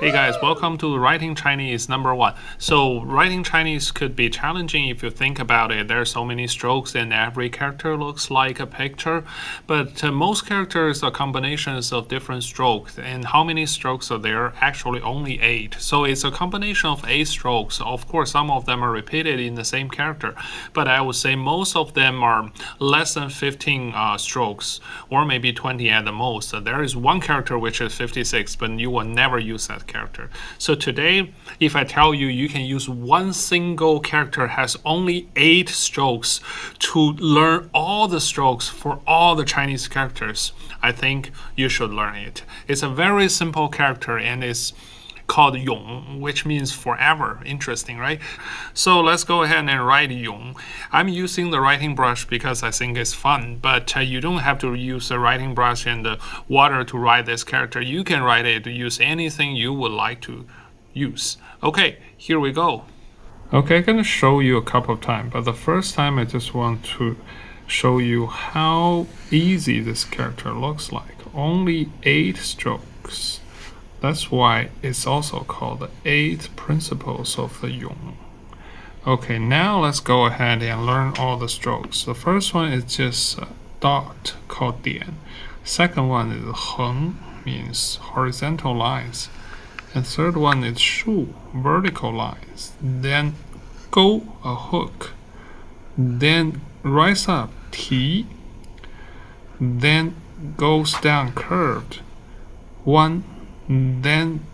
Hey guys, welcome to Writing Chinese #1. So, writing Chinese could be challenging if you think about it. There are so many strokes and every character looks like a picture, but most characters are combinations of different strokes. And how many strokes are there? Actually, only 8. So, it's a combination of 8 strokes. Of course, some of them are repeated in the same character, but I would say most of them are less than 15 strokes, or maybe 20 at the most. There is one character which is 56, but you will never use that character. So today, if I tell you you can use one single character has only 8 strokes to learn all the strokes for all the Chinese characters, I think you should learn it. It's a very simple character and it's called Yong, which means forever. Interesting, right? So let's go ahead and write Yong. I'm using the writing brush because I think it's fun, but you don't have to use the writing brush and the water to write this character. You can write it to use anything you would like to use. Okay, here we go. Okay, I'm going to show you a couple of times, but the first time I just want to show you how easy this character looks like. Only 8 strokes. That's why it's also called the 8 principles of the Yong. Okay, now let's go ahead and learn all the strokes. The first one is just a dot called dian. Second one is heng, means horizontal lines. And third one is shu, vertical lines. Then go, a hook. Then rise up, ti. Then goes down curved. One. Then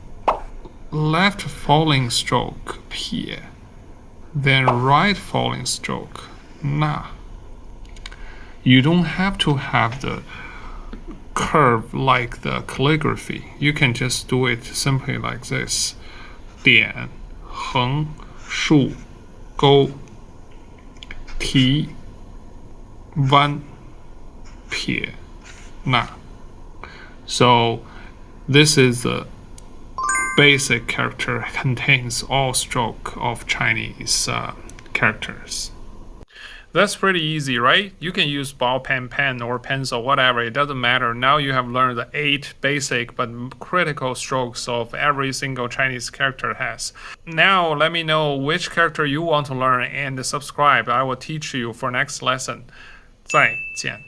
left falling stroke, pie. Then right falling stroke, na. You don't have to have the curve like the calligraphy. You can just do it simply like this. 点, 横, 竖, 勾, 提, 弯, 撇, na. So this is the basic character contains all stroke of Chinese characters. That's pretty easy, right? You can use ball pen, pen, or pencil, whatever. It doesn't matter. Now you have learned the 8 basic but critical strokes of every single Chinese character has. Now let me know which character you want to learn and subscribe. I will teach you for next lesson. 再见.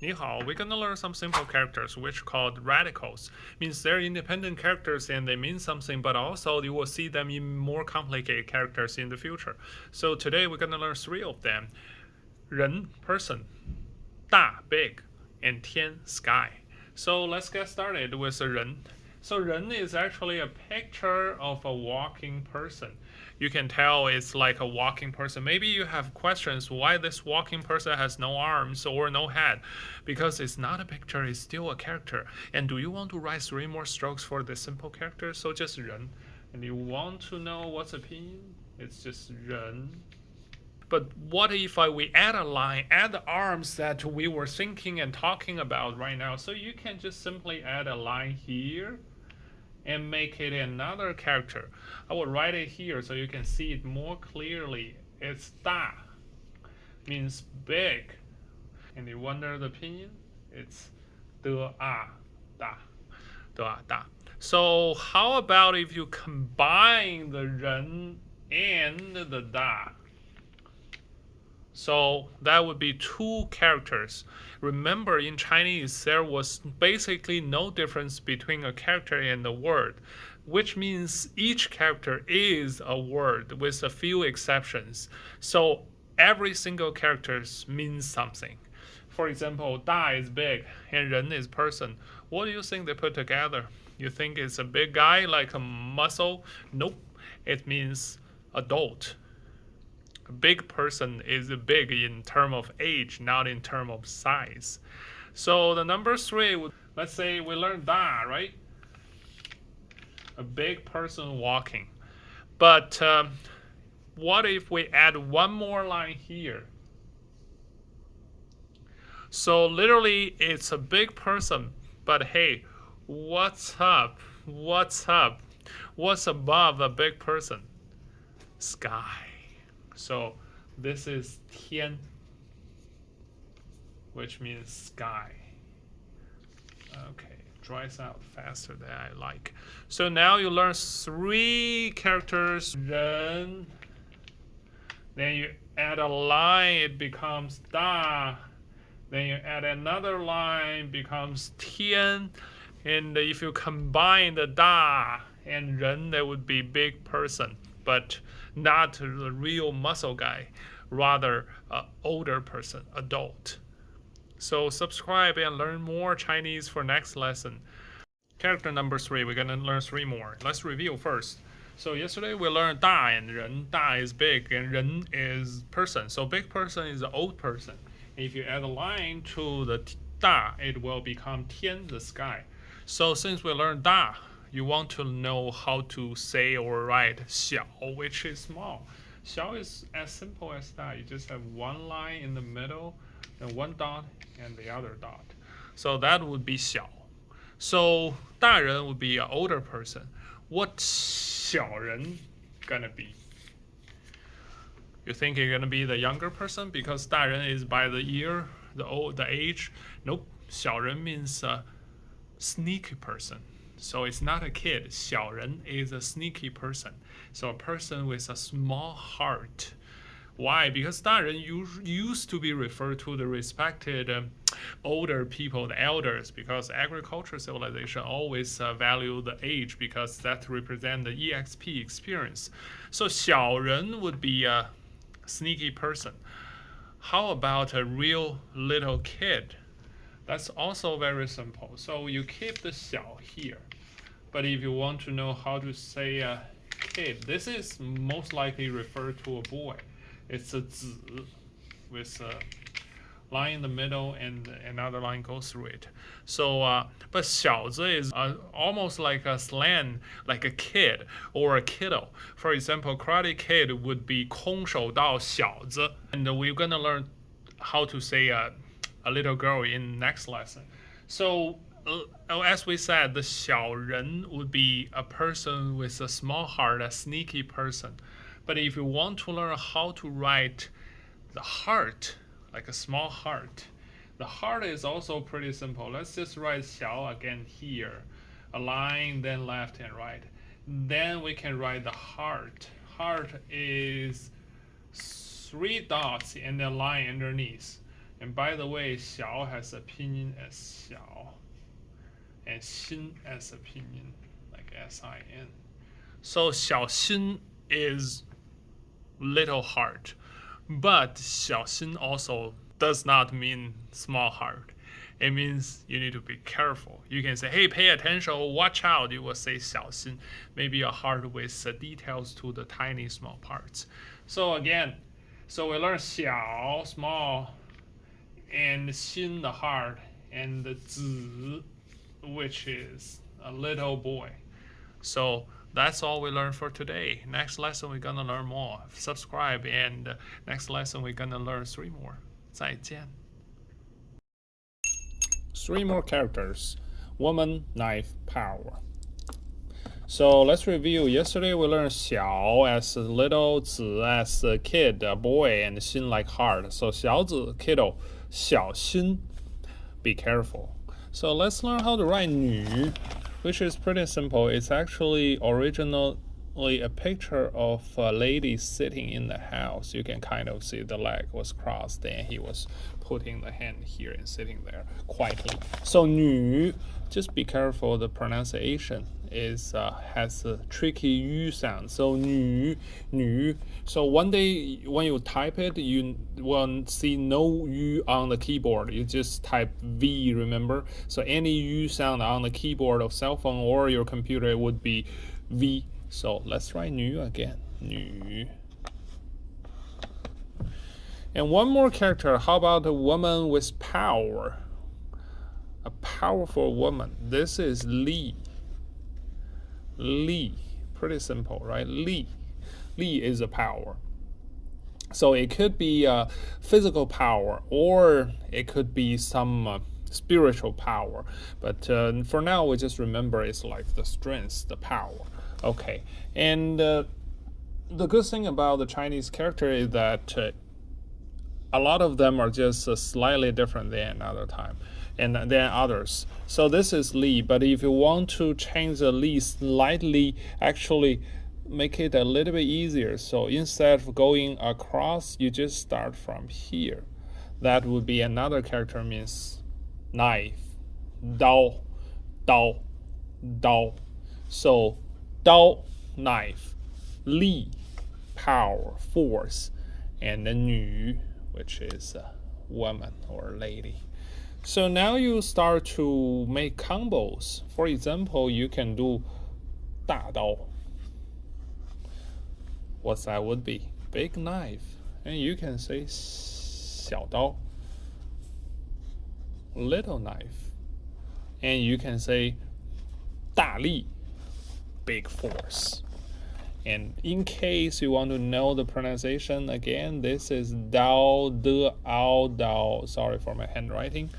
你好, we're gonna learn some simple characters which are called radicals. Means they're independent characters and they mean something, but also you will see them in more complicated characters in the future. So today we're gonna learn 3 of them. 人, person, 大, big, and 天, sky. So let's get started with 人. So 人 is actually a picture of a walking person. You can tell it's like a walking person. Maybe you have questions why this walking person has no arms or no head. Because it's not a picture, it's still a character. And do you want to write 3 more strokes for this simple character? So just 人. And you want to know what's opinion? It's just 人. But what if we add a line, add the arms that we were thinking and talking about right now? So you can just simply add a line here and make it another character. I will write it here so you can see it more clearly. It's 大, means big. And you wonder the opinion? It's 大. So how about if you combine the 人 and the 大? So that would be 2 characters. Remember, in Chinese, there was basically no difference between a character and a word, which means each character is a word with a few exceptions. So every single character means something. For example, 大 is big and 人 is person. What do you think they put together? You think it's a big guy like a muscle? Nope. It means adult. A big person is big in terms of age, not in terms of size. So the number 3, let's say we learned 大, right? A big person walking. But what if we add one more line here? So literally it's a big person, but hey, what's up? What's above a big person? Sky. So this is 天, which means sky. Okay, dries out faster than I like. So now you learn 3 characters. 人, then you add a line, it becomes 大. Then you add another line, becomes 天. And if you combine the 大 and 人, that would be big person, but not the real muscle guy, rather older person, adult. So subscribe and learn more Chinese for next lesson. Character number 3, we're gonna learn 3 more. Let's review first. So yesterday we learned 大 and 人. 大 is big and 人 is person. So big person is an old person. If you add a line to the 大, it will become 天, the sky. So since we learned 大, you want to know how to say or write 小, which is small. 小 is as simple as that. You just have one line in the middle and one dot and the other dot. So that would be 小. So 大人 would be an older person. What 小人 gonna be? You think you're gonna be the younger person because 大人 is by the year, the age? Nope. 小人 means a sneaky person. So it's not a kid. 小人 is a sneaky person. So a person with a small heart. Why? Because 大人 used to be referred to the respected older people, the elders, because agricultural civilization always value the age because that represents the EXP experience. So 小人 would be a sneaky person. How about a real little kid? That's also very simple. So you keep the 小 here. But if you want to know how to say a kid, this is most likely referred to a boy. It's a 子 with a line in the middle and another line goes through it. So, but 小子 is almost like a slang, like a kid or a kiddo. For example, Karate Kid would be 空手道小子. And we're going to learn how to say a little girl in next lesson. So, as we said, the 小人 would be a person with a small heart, a sneaky person. But if you want to learn how to write the heart, like a small heart, the heart is also pretty simple. Let's just write 小 again here, a line, then left and right. Then we can write the heart. Heart is 3 dots and a line underneath. And by the way, 小 has a pinyin as 小, and 心 as a pinyin, like S-I-N. So 小心 is little heart, but 小心 also does not mean small heart. It means you need to be careful. You can say, hey, pay attention, watch out. You will say 小心, maybe a heart with details to the tiny small parts. So again, so we learn 小, small, and 心, the heart, and the 子, which is a little boy. So that's all we learned for today. Next lesson we're gonna learn more. Subscribe, and next lesson we're gonna learn 3 more. 再见. 3 more characters. Woman, knife, power. So let's review. Yesterday we learned 小 as little, 子 as a kid, a boy, and 心 like heart. So 小子, kiddo, 小心, be careful. So let's learn how to write 女, which is pretty simple. It's actually originally a picture of a lady sitting in the house. You can kind of see the leg was crossed and he was putting the hand here and sitting there quietly. So 女, just be careful, the pronunciation is has a tricky yu sound. So 女. So one day when you type it, you won't see no yu on the keyboard. You just type V, remember? So any yu sound on the keyboard of cell phone or your computer would be V. So let's write 女 again. 女. And one more character. How about a woman with power? A powerful woman. This is Li. Li. Pretty simple, right? Li. Li is a power. So it could be physical power or it could be some spiritual power. But for now, we just remember it's like the strength, the power. Okay. And the good thing about the Chinese character is that a lot of them are just slightly different than another time. and then others. So this is Li, but if you want to change the Li slightly, actually make it a little bit easier. So instead of going across, you just start from here. That would be another character means knife, dao, dao, dao. So dao, knife, li, power, force, and the 女, which is a woman or lady. So now you start to make combos. For example, you can do 大刀. What that would be? Big knife. And you can say 小刀, little knife. And you can say 大力, big force. And in case you want to know the pronunciation, again, this is dao, de, ao, dao. Sorry for my handwriting.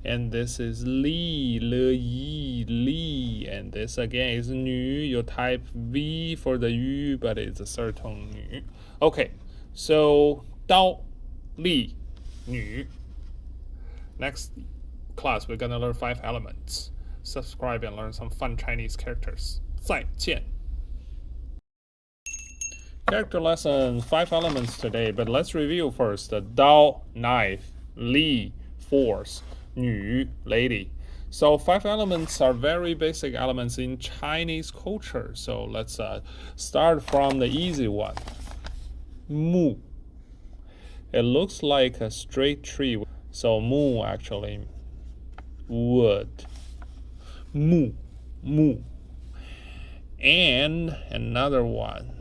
And this is li, le, yi, li. And this again is 女. You type V for the yu, but it's a certain 女. Okay, so 刀, li, 女. Next class, we're gonna learn 5 elements. Subscribe and learn some fun Chinese characters. 再见. Character lesson, 5 elements today, but let's review first. The Dao, knife, Li, force, 女, lady. So 5 elements are very basic elements in Chinese culture. So let's start from the easy one. Mu. It looks like a straight tree. So mu actually wood. Mu, mu. And another one.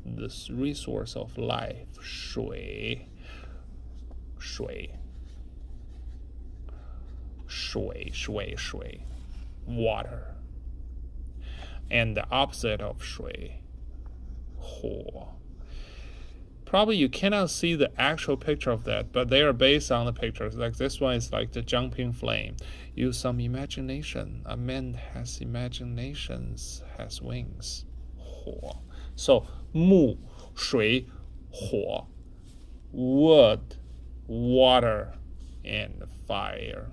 This resource of life, 水, 水, 水, 水, 水, water. And the opposite of 水, 火. Probably you cannot see the actual picture of that, but they are based on the pictures. Like this one is like the jumping flame. Use some imagination. A man has imaginations, has wings. 火. So 木, 水, 火, wood, water, and fire.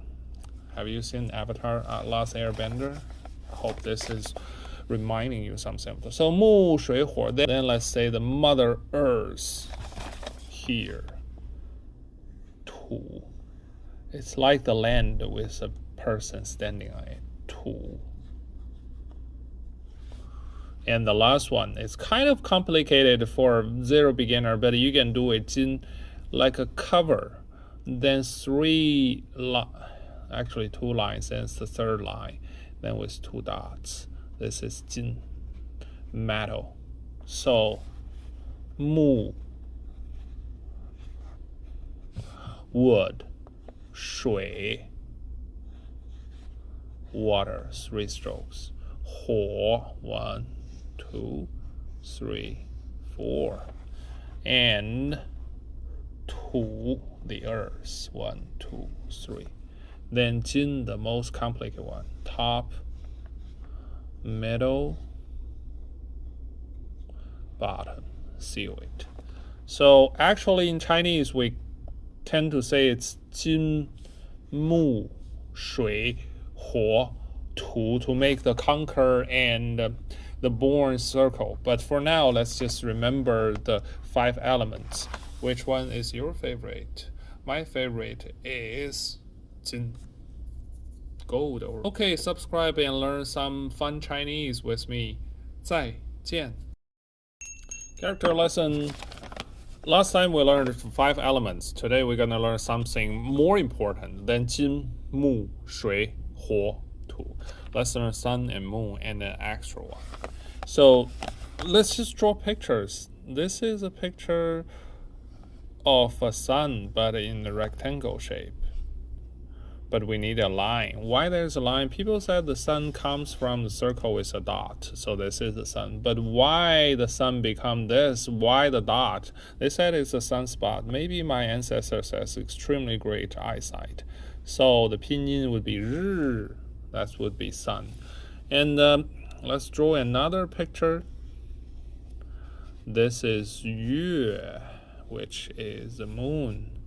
Have you seen Avatar Last Airbender? I hope this is reminding you something. So 木, 水, 火. Then let's say the Mother Earth here. 土. It's like the land with a person standing on it. 土. And the last one is kind of complicated for zero beginner, but you can do it in like a cover. Then 2 lines, and it's the 3rd line. Then with 2 dots. This is 金, metal. So 木, wood, 水, water, 3 strokes. 火, 1, 2, 3, 4, and 土, the earth, 1, 2, 3. Then 金, the most complicated one, top, middle, bottom, seal it. So actually in Chinese we tend to say it's 金, 木, 水, 火, 土 to make the conquer and the born circle. But for now, let's just remember the 5 elements. Which one is your favorite? My favorite is 金, gold. Okay, subscribe and learn some fun Chinese with me. 再见. Character lesson. Last time we learned 5 elements. Today we're going to learn something more important than 金, 木, 水, 火, 土. Let's learn sun and moon and an extra one. So let's just draw pictures. This is a picture of a sun, but in a rectangle shape. But we need a line. Why there's a line? People said the sun comes from the circle with a dot. So this is the sun. But why the sun become this? Why the dot? They said it's a sunspot. Maybe my ancestors has extremely great eyesight. So the pinyin would be 日. That would be sun. And let's draw another picture. This is 月, which is the moon.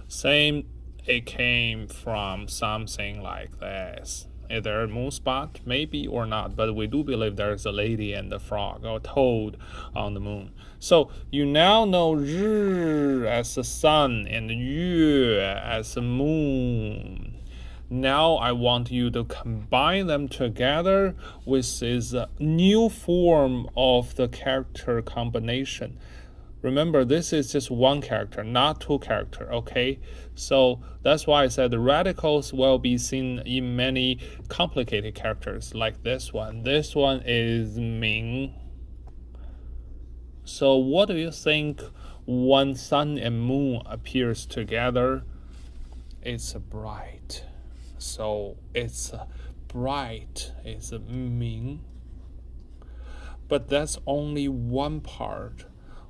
Same it came from something like this. Is there a moon spot? Maybe or not, but we do believe there's a lady and a frog or toad on the moon. So you now know 日 as the sun and 月 as the moon. Now I want you to combine them together with this new form of the character combination. Remember, this is just one character, not two characters, okay? So that's why I said the radicals will be seen in many complicated characters like this one. This one is Ming. So what do you think when sun and moon appears together? It's bright. So it's bright, it's Ming. But that's only one part.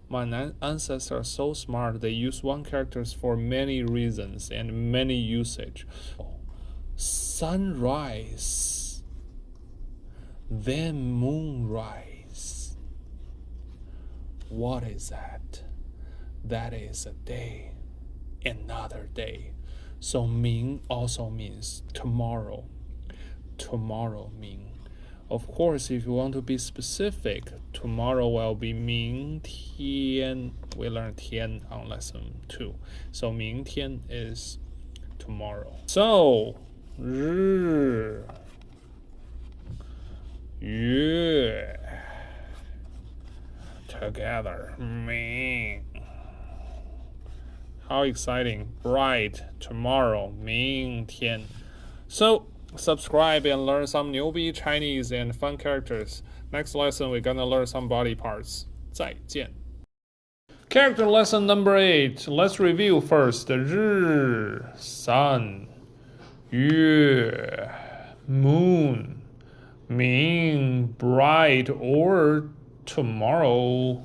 My ancestors are so smart, they use one character for many reasons and many usage. Sunrise, then moonrise. What is that? That is a day, another day. So Ming also means tomorrow. Tomorrow Ming. Of course, if you want to be specific, tomorrow will be 明天. We learned 天 on lesson 2. So 明天 is tomorrow. So 日月 together 明. How exciting. Bright tomorrow 明天. So subscribe and learn some newbie Chinese and fun characters. Next lesson, we're gonna learn some body parts. 再见. Character lesson number 8. Let's review first. 日 sun, 月 moon, 明 bright or tomorrow.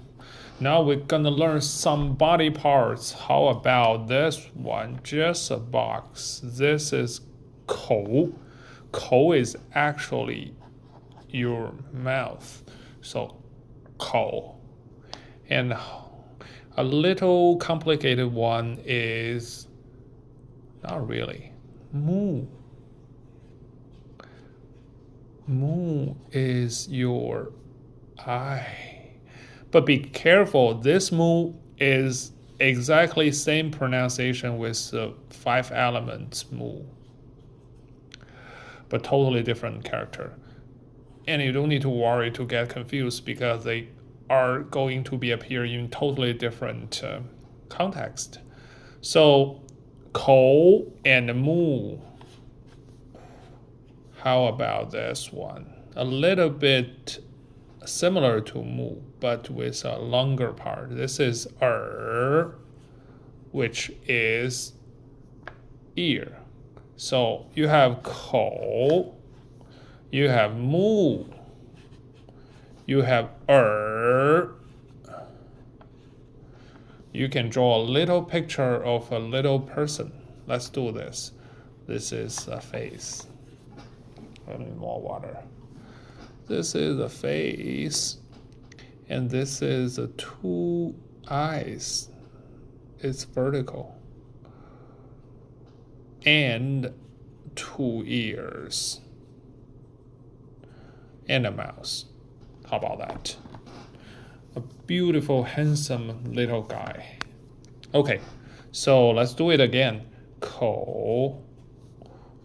Now we're gonna learn some body parts. How about this one? Just a box. This is 口. 口 is actually your mouth. So 口. And a little complicated one is not really. 目. Mu is your eye. But be careful, this mu is exactly same pronunciation with the 5 elements mu. But totally different character. And you don't need to worry to get confused because they are going to be appearing in totally different context. So, 口 and mu. How about this one? A little bit similar to mu, but with a longer part. This is 耳, which is ear. So you have 口, you have 目, you have 耳. You can draw a little picture of a little person. Let's do this. This is a face. I need more water. This is a face, and this is the 2 eyes. It's vertical. And 2 ears. And a mouth. How about that? A beautiful, handsome little guy. Okay, so let's do it again. 口,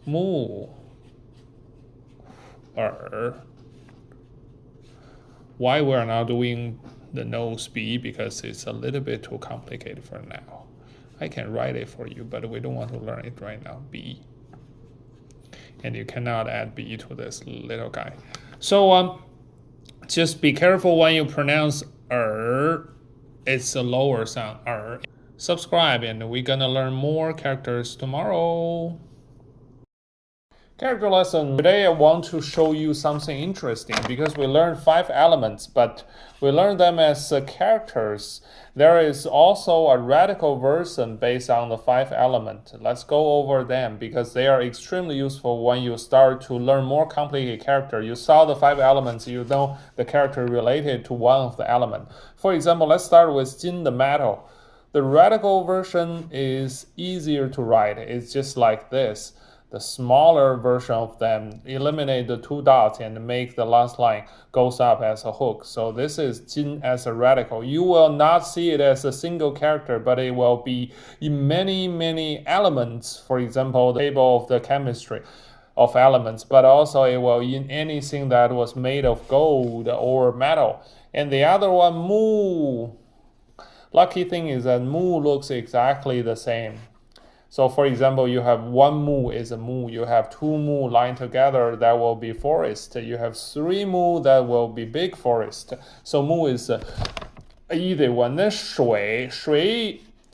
目, 耳. Why we're not doing the nose B? Because it's a little bit too complicated for now. I can write it for you, but we don't want to learn it right now. B. And you cannot add B to this little guy. So just be careful when you pronounce it's a lower sound. Subscribe, and we're gonna learn more characters tomorrow. Character lesson. Today I want to show you something interesting because we learned 5 elements, but we learned them as characters. There is also a radical version based on the 5 elements. Let's go over them because they are extremely useful when you start to learn more complicated character. You saw the 5 elements, you know the character related to one of the element. For example, let's start with Jin the metal. The radical version is easier to write. It's just like this. The smaller version of them eliminate the two dots and make the last line goes up as a hook. So this is Jin as a radical. You will not see it as a single character, but it will be in many elements. For example, the table of the chemistry of elements, but also it will in anything that was made of gold or metal. And the other one, Mu. Lucky thing is that Mu looks exactly the same. So for example, you have one Mu is a Mu. You have two Mu lined together, that will be forest. You have three Mu, that will be big forest. So Mu is either one. Then 水,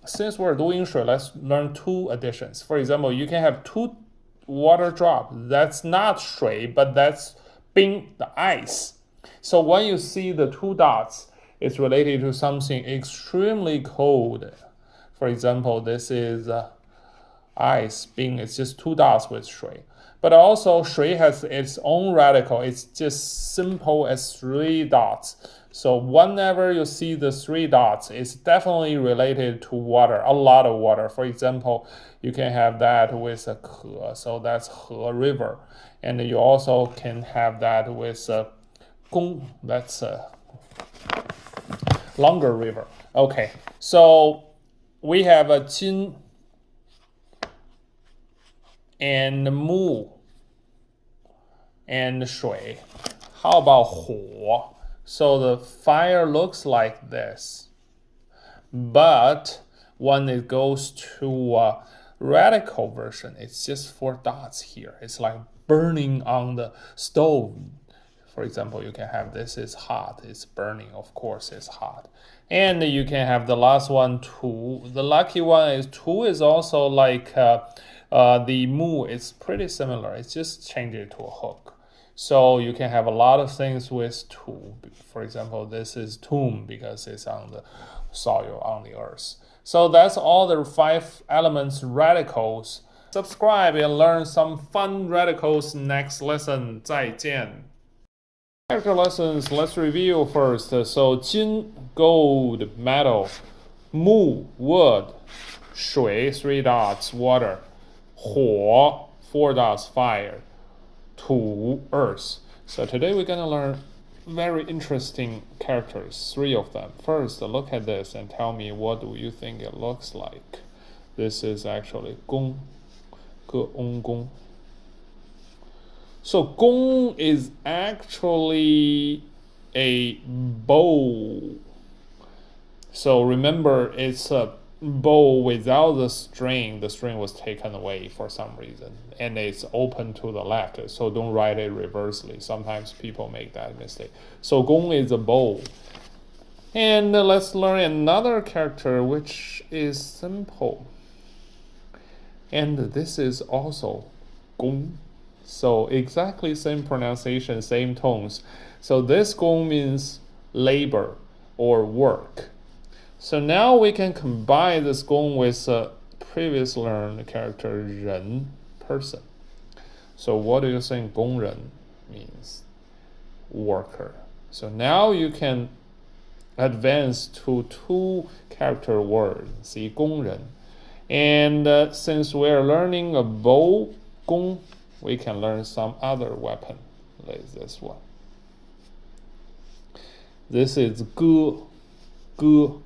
since we're doing 水, let's learn two additions. For example, you can have two water drop. That's not 水, but that's 冰, the ice. So when you see the two dots, it's related to something extremely cold. For example, this is ice, 冰, it's just two dots with 水. But also, 水 has its own radical. It's just simple as three dots. So whenever you see the three dots, it's definitely related to water, a lot of water. For example, you can have that with a 河, so that's 河 river. And you also can have that with a 公, that's a longer river. Okay, so we have a 金 and Mu and 水. How about 火? So the fire looks like this. But when it goes to a radical version, it's just four dots here. It's like burning on the stove. For example, you can have this is hot. It's burning, of course, it's hot. And you can have the last one, 土. The lucky one is 土 is also like the Mu. It's pretty similar. It's just change it to a hook. So you can have a lot of things with 土. For example, this is tomb because it's on the soil, on the earth. So that's all the 5 elements radicals. Subscribe and learn some fun radicals next lesson. 再见. Character lessons, let's review first. So 金, gold, metal. Mu, wood. 水, 3 dots, water. 火, 4 dots, fire. 土, earth. So today we're going to learn very interesting characters, 3 of them. First, look at this and tell me what do you think it looks like. This is actually 公, 个翁公. So 弓 is actually a bow. So remember, it's a bow without the string. The string was taken away for some reason, and it's open to the left. So don't write it reversely. Sometimes people make that mistake. So 弓 is a bow. And let's learn another character which is simple. And this is also 弓. So exactly same pronunciation, same tones. So this 弓 means labor or work. So now we can combine this 弓 with a previous learned character 人, person. So what do you think 工人 means? Worker. So now you can advance to 2 character words. See 工人. And since we're learning a bow, 弓, we can learn some other weapon, like this one. This is 戈, 戈.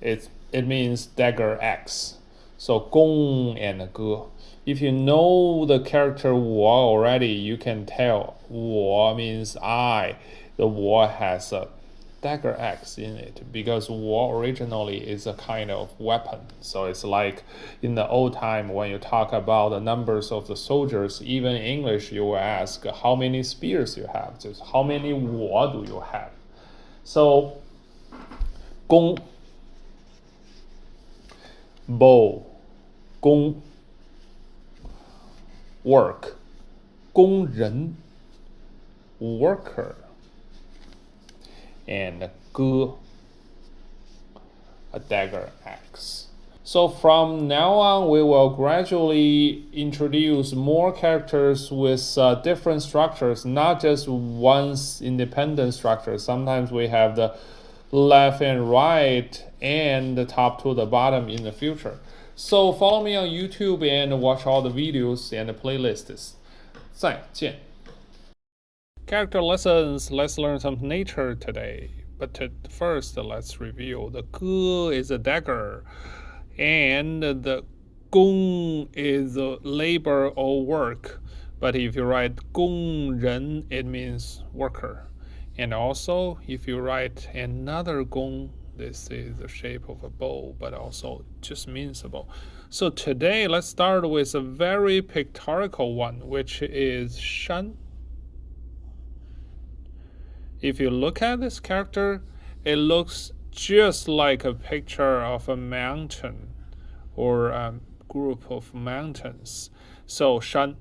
It means dagger axe. So 弓 and 戈. If you know the character 我 already, you can tell 我 means I. The 我 has a dagger axe in it because 我 originally is a kind of weapon. So it's like in the old time when you talk about the numbers of the soldiers, even in English you will ask how many spears you have, just how many 我 do you have. So 弓, bow, 弓, work, 工人, worker, and 戈, a dagger axe. So from now on, we will gradually introduce more characters with different structures, not just one independent structure. Sometimes we have the left and right, and the top to the bottom in the future. So follow me on YouTube and watch all the videos and the playlists. 再见. Character lessons. Let's learn some nature today. But first, let's review. The 戈 is a dagger, and the 工 is a labor or work. But if you write 工人, it means worker. And also, if you write another 工, this is the shape of a bow, but also just means a bow. So today, let's start with a very pictorial one, which is 山. If you look at this character, it looks just like a picture of a mountain or a group of mountains. So 山.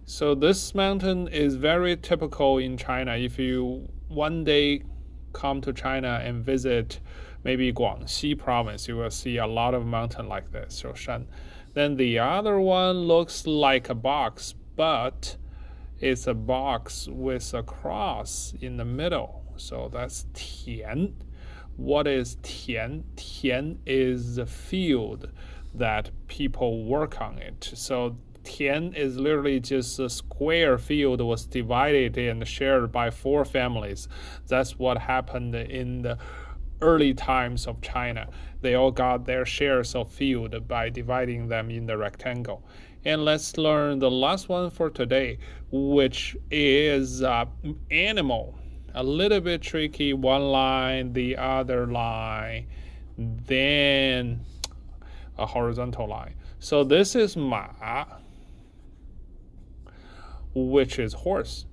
So this mountain is very typical in China. If you one day come to China and visit maybe Guangxi province, you will see a lot of mountain like this, so 山. Then the other one looks like a box, but it's a box with a cross in the middle. So that's 田. What is 田? 田is the field that people work on it. So 田is literally just a square field was divided and shared by 4 families. That's what happened in the early times of China. They all got their shares of field by dividing them in the rectangle. And let's learn the last one for today, which is animal. A little bit tricky. One line, the other line, then a horizontal line. So this is 马, which is horse.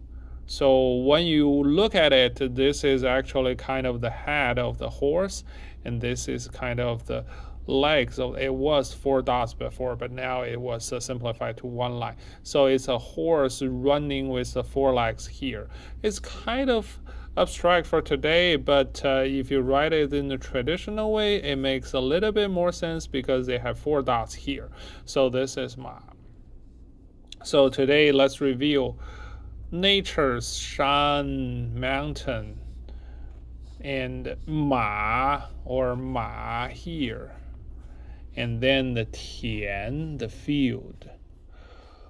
So when you look at it, this is actually kind of the head of the horse, and this is kind of the legs of it. Was 4 dots before, but now it was simplified to 1 line. So it's a horse running with the 4 legs here. It's kind of abstract for today, but if you write it in the traditional way, it makes a little bit more sense because they have 4 dots here. So this is 马. So today let's review nature's 山, mountain, and 马 or 马 here, and then the 田, the field.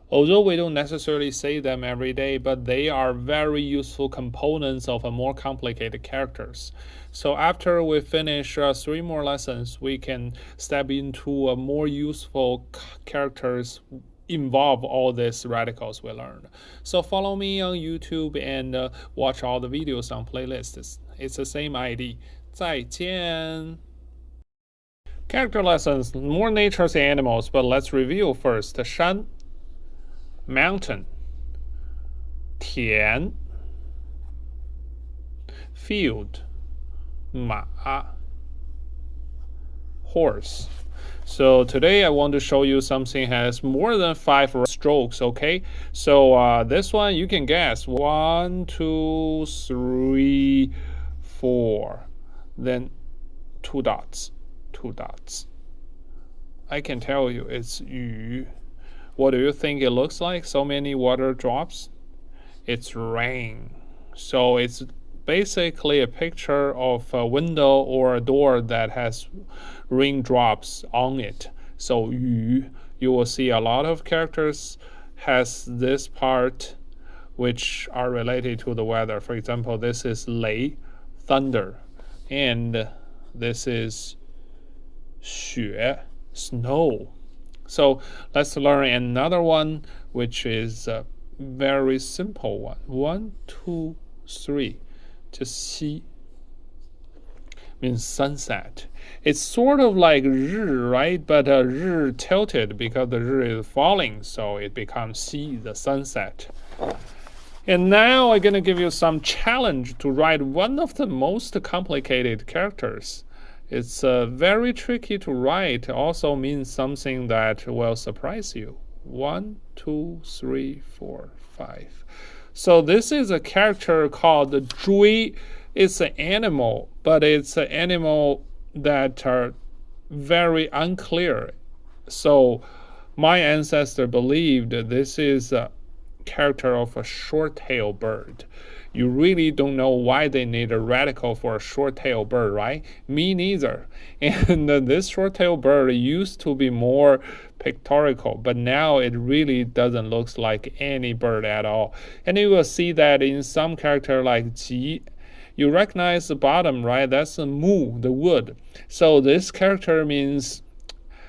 Although we don't necessarily say them every day, but they are very useful components of a more complicated characters. So after we finish 3 more lessons, we can step into a more useful characters involve all these radicals we learned. So follow me on YouTube and watch all the videos on playlists. It's the same ID. 再见. Character lessons, more natures and animals, but let's review first. 山, mountain, 田, field, 马, horse. So today I want to show you something has more than 5 strokes, okay? So this one you can guess. 1, 2, 3, 4. Then 2 dots. 2 dots. I can tell you it's 雨. What do you think it looks like? So many water drops? It's rain. So it's basically a picture of a window or a door that has raindrops on it. So 雨, you will see a lot of characters has this part which are related to the weather. For example, this is 雷, thunder, and this is 雪, snow. So let's learn another one, which is a very simple one. 1, 2, 3. Just 西 means sunset. It's sort of like 日, right? But 日 tilted because the 日 is falling, so it becomes 西, the sunset. And now I'm going to give you some challenge to write one of the most complicated characters. It's very tricky to write. Also means something that will surprise you. 1, 2, 3, 4, 5. So this is a character called 追. It's an animal, but it's an animal that are very unclear. So my ancestor believed this is a character of a short-tailed bird. you really don't know why they need a radical for a short-tailed bird, right? Me neither. And this short-tailed bird used to be more pictorial, but now it really doesn't look like any bird at all. And you will see that in some character like Ji, you recognize the bottom, right? That's the mu, the wood. So this character means,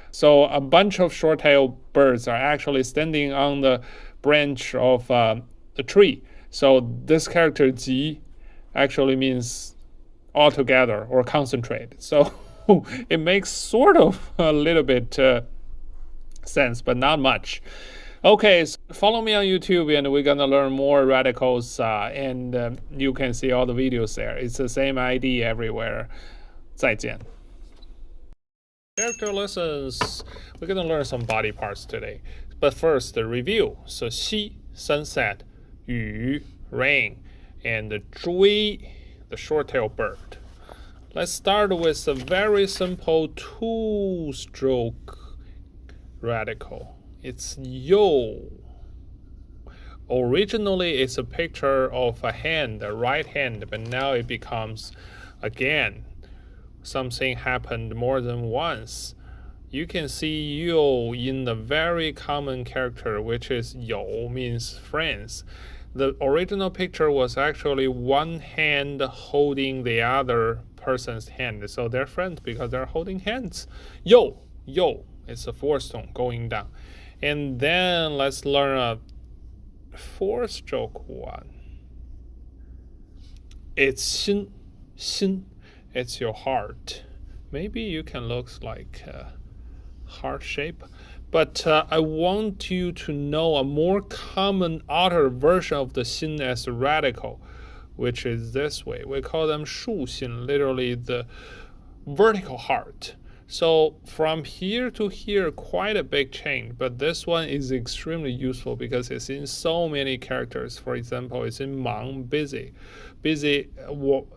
so a bunch of short-tailed birds are actually standing on the branch of the tree. So this character Ji actually means all together or concentrate. So it makes sort of a little bit sense, but not much. Okay, so follow me on YouTube and we're gonna learn more radicals and you can see all the videos there. It's the same ID everywhere. 再见. Character lessons. We're gonna learn some body parts today. But first, the review. So 西 sunset, 雨 rain, and 追 the short-tailed bird. Let's start with a very simple two-stroke radical. It's yo. Originally, it's a picture of a hand, a right hand, but now it becomes, again, something happened more than once. You can see yo in the very common character, which is yo means friends. The original picture was actually one hand holding the other person's hand. So they're friends because they're holding hands. Yo, yo. It's a fourth tone going down. And then let's learn a four-stroke one. It's 心, 心. It's your heart. Maybe you can look like a heart shape. But I want you to know a more common outer version of the 心 as a radical, which is this way. We call them 竖心, literally the vertical heart. So from here to here, quite a big change, but this one is extremely useful because it's in so many characters. For example, it's in 忙, busy. Busy,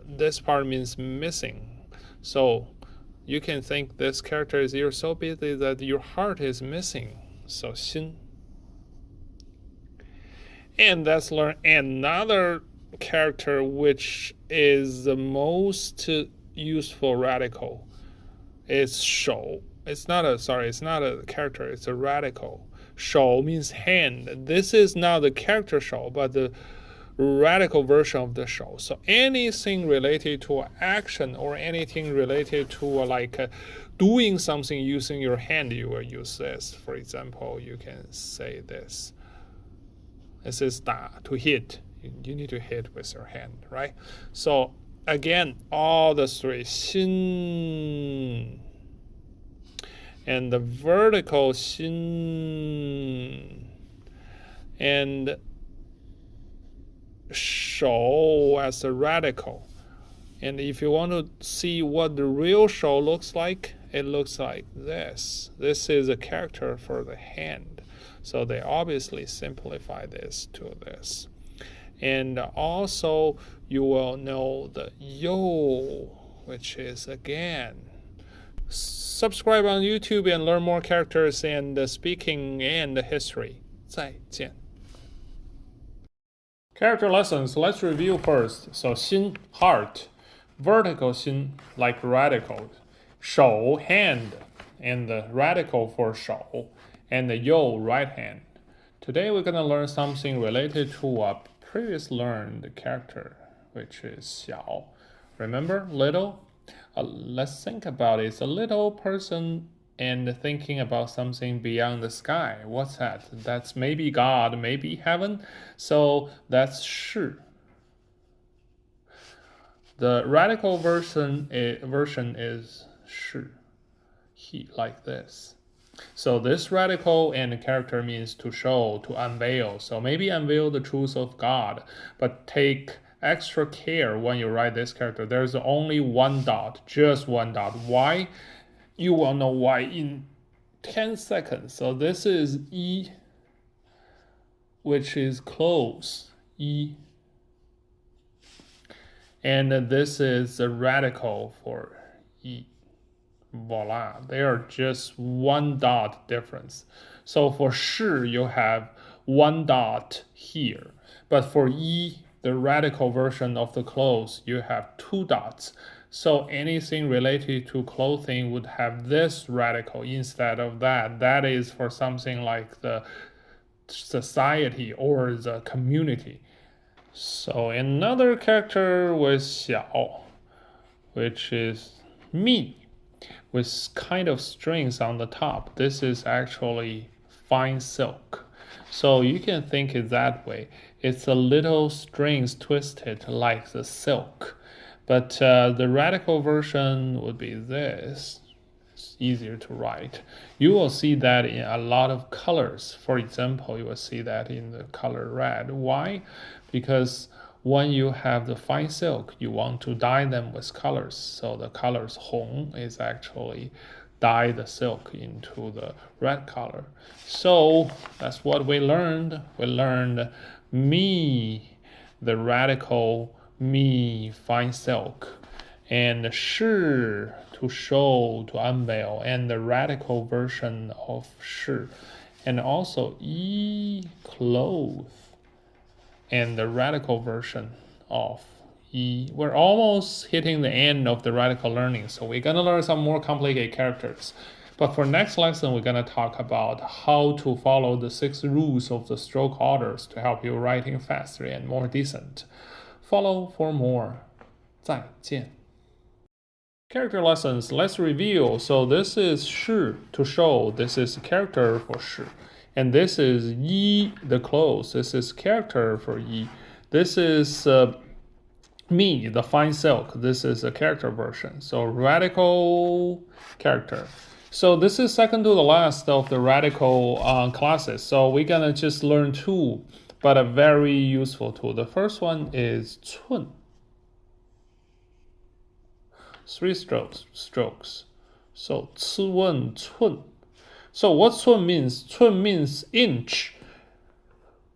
this part means missing. So you can think this character is, you're so busy that your heart is missing. So 心. And let's learn another character which is the most useful radical. It's 手. It's not a character, it's a radical. 手 means hand. This is not the character 手, but the radical version of the 手. So anything related to action or anything related to doing something using your hand, you will use this. For example, you can say this. This is 打, to hit. You need to hit with your hand, right? So again, all the three, 心, and the vertical 心, and 手 as a radical. And if you want to see what the real 手 looks like, it looks like this. This is a character for the hand. So they obviously simplify this to this. And also, you will know the yo, which is again. Subscribe on YouTube and learn more characters and speaking and history. 再见. Character lessons. Let's review first. So 心, heart. Vertical 心, like radical. 手, hand. And the radical for 手. And the yo, right hand. Today we're going to learn something related to a previous learned character, which is 小. Remember, little? Let's think about it. It's a little person and thinking about something beyond the sky. What's that? That's maybe God, maybe heaven. So that's 是. The radical version is 是. He, like this. So this radical and character means to show, to unveil. So maybe unveil the truth of God, but take extra care when you write this character. There's only one dot, just one dot. Why? You will know why in 10 seconds. So this is 一, which is close, 一. And this is the radical for 一. Voila, they are just one dot difference. So for 是, you have one dot here. But for 一, the radical version of the clothes, you have 2 dots. So anything related to clothing would have this radical instead of that. That is for something like the society or the community. So another character was 小, which is me, with kind of strings on the top. This is actually fine silk. So you can think it that way. It's a little strings twisted like the silk. But the radical version would be this. It's easier to write. You will see that in a lot of colors. For example, you will see that in the color red. Why? Because when you have the fine silk, you want to dye them with colors. So the colors 红 is actually dye the silk into the red color. So that's what we learned. We learned me, the radical me, fine silk, and 是 to show, to unveil, and the radical version of 是, and also 一 clothes, and the radical version of 一. We're almost hitting the end of the radical learning, so we're gonna learn some more complicated characters. But for next lesson, we're gonna talk about how to follow the 6 rules of the stroke orders to help you writing faster and more decent. Follow for more. 再见. Character lessons, let's review. So this is 是 to show. This is character for 是. And this is 一 the clothes. This is character for 一. This is me, the fine silk. This is a character version. So radical character. So this is second to the last of the radical classes. So we're gonna just learn 2, but a very useful tool. The first one is 寸. 3 strokes. So 寸. So what 寸 means? 寸 means inch.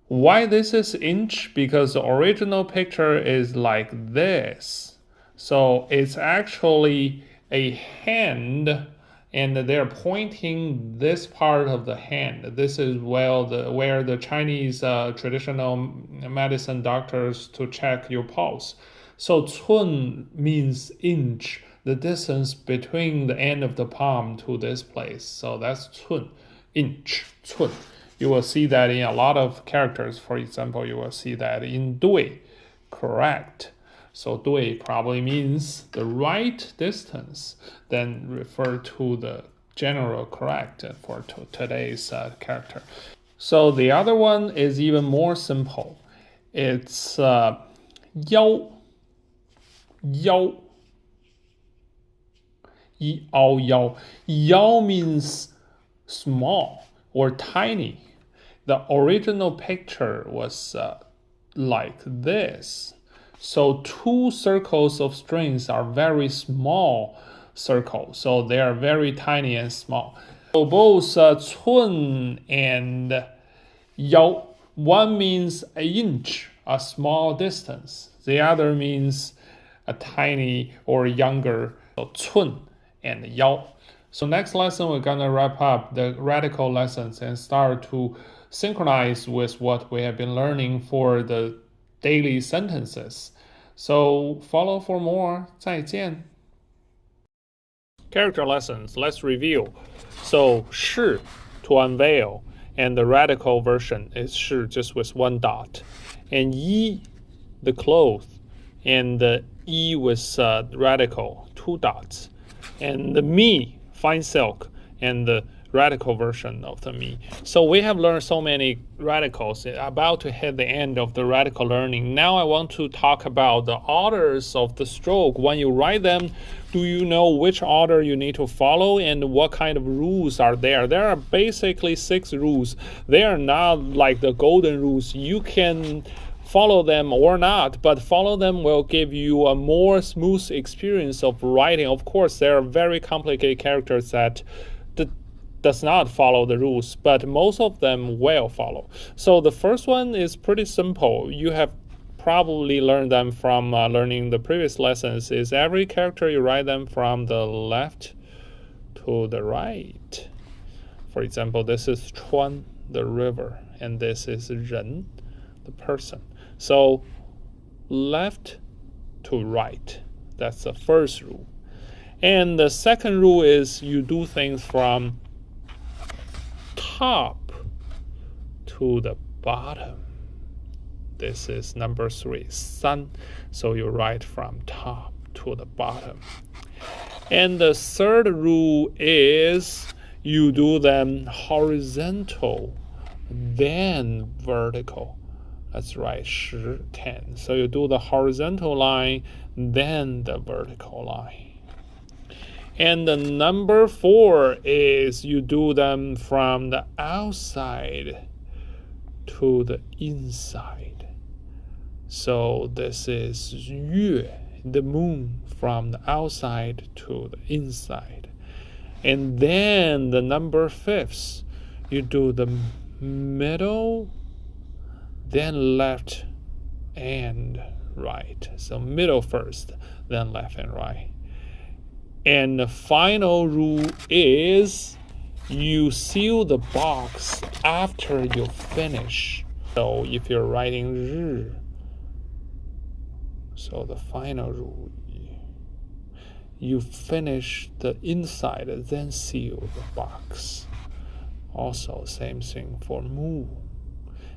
Why this is inch? Because the original picture is like this. So it's actually a hand, and they're pointing this part of the hand. This is where the Chinese traditional medicine doctors to check your pulse. So 寸 means inch, the distance between the end of the palm to this place. So that's 寸, inch, 寸. You will see that in a lot of characters. For example, you will see that in 对, correct. So 对 probably means the right distance, then refer to the general correct for today's character. So the other one is even more simple. It's 腰. 腰 means small or tiny. The original picture was like this. So 2 circles of strings are very small circles. So they are very tiny and small. So both 寸 and 腰. One means an inch, a small distance. The other means a tiny or younger. So 寸 and 腰. So next lesson, we're going to wrap up the radical lessons and start to synchronize with what we have been learning for the daily sentences. So follow for more. 再见. Character lessons, let's review. So 是 to unveil, and the radical version is 是 just with 1 dot. And 一 the cloth, and the 一 with radical 2 dots. And the me, fine silk, and the radical version of the me. So we have learned so many radicals, about to hit the end of the radical learning. Now I want to talk about the orders of the stroke. When you write them, do you know which order you need to follow and what kind of rules are there? There are basically 6 rules. They are not like the golden rules. You can follow them or not, but follow them will give you a more smooth experience of writing. Of course, there are very complicated characters that does not follow the rules, but most of them will follow. So the first one is pretty simple. You have probably learned them from learning the previous lessons. Is every character you write them from the left to the right. For example, this is 川, the river, and this is 人, the person. So left to right. That's the first rule. And the second rule is you do things from top to the bottom. This is number 3, sun. So you write from top to the bottom. And the third rule is you do them horizontal, then vertical. That's right, 10, 10. So you do the horizontal line, then the vertical line. And the number 4 is you do them from the outside to the inside. So this is 月, the moon, from the outside to the inside. And then the number 5, you do the middle, then left and right. So middle first, then left and right. And the final rule is you seal the box after you finish. So if you're writing 日, so the final rule, you finish the inside, then seal the box. Also, same thing for mu.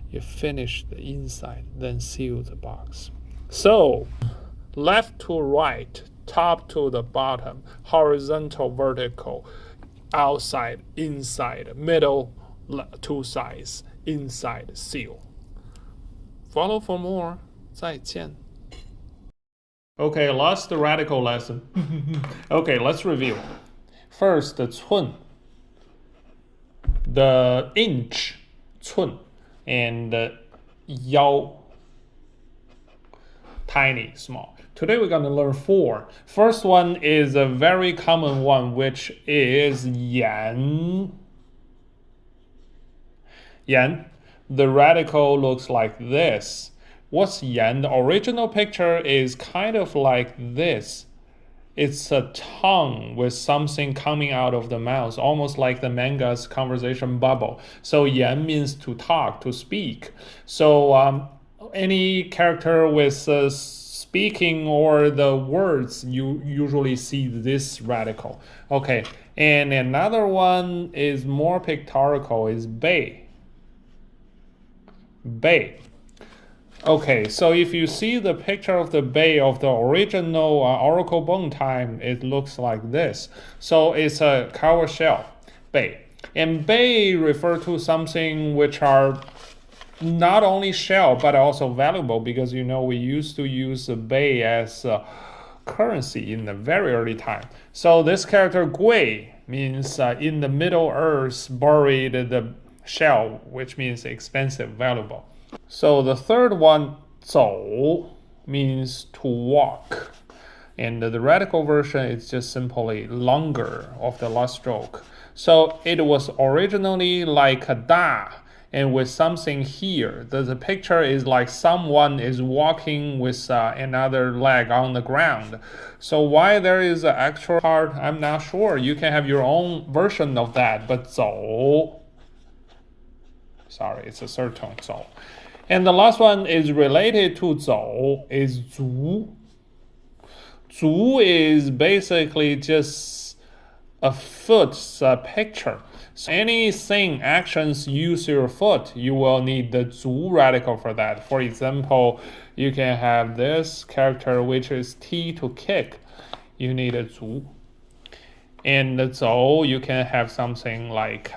You finish the inside, then seal the box. So, left to right, top to the bottom, horizontal, vertical, outside, inside, middle, 2 sides, inside, seal. Follow for more. 再见. Okay, last radical lesson. Okay, let's review. First, the 寸, the inch, 寸, and the 腰, tiny, small. Today we're going to learn 4. First one is a very common one, which is 眼. 眼. The radical looks like this. What's 眼? The original picture is kind of like this. It's a tongue with something coming out of the mouth, almost like the manga's conversation bubble. So 眼 means to talk, to speak. So any character with speaking or the words, you usually see this radical. Okay, and another one is more pictorial, is 背. 背. Okay, so if you see the picture of the bay of the original oracle bone time, it looks like this. So it's a cow shell, bay. And bay refer to something which are not only shell, but also valuable, because we used to use the bay as currency in the very early time. So this character gui means in the Middle Earth buried the shell, which means expensive, valuable. So the third one, 走, means to walk. And the radical version is just simply longer of the last stroke. So it was originally like a da, and with something here. The picture is like someone is walking with another leg on the ground. So why there is an actual part, I'm not sure. You can have your own version of that, but 走. Sorry, it's a third tone, 走. And the last one is related to 走, is 足. 足 is basically just a foot's picture. So anything, actions use your foot, you will need the 足 radical for that. For example, you can have this character, which is T, to kick. You need a 足. And the 走, you can have something like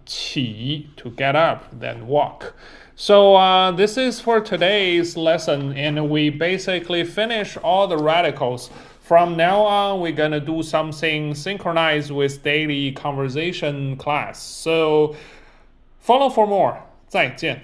起, to get up, then walk. So this is for today's lesson, and we basically finish all the radicals. From now on, we're going to do something synchronized with daily conversation class. So follow for more. 再见.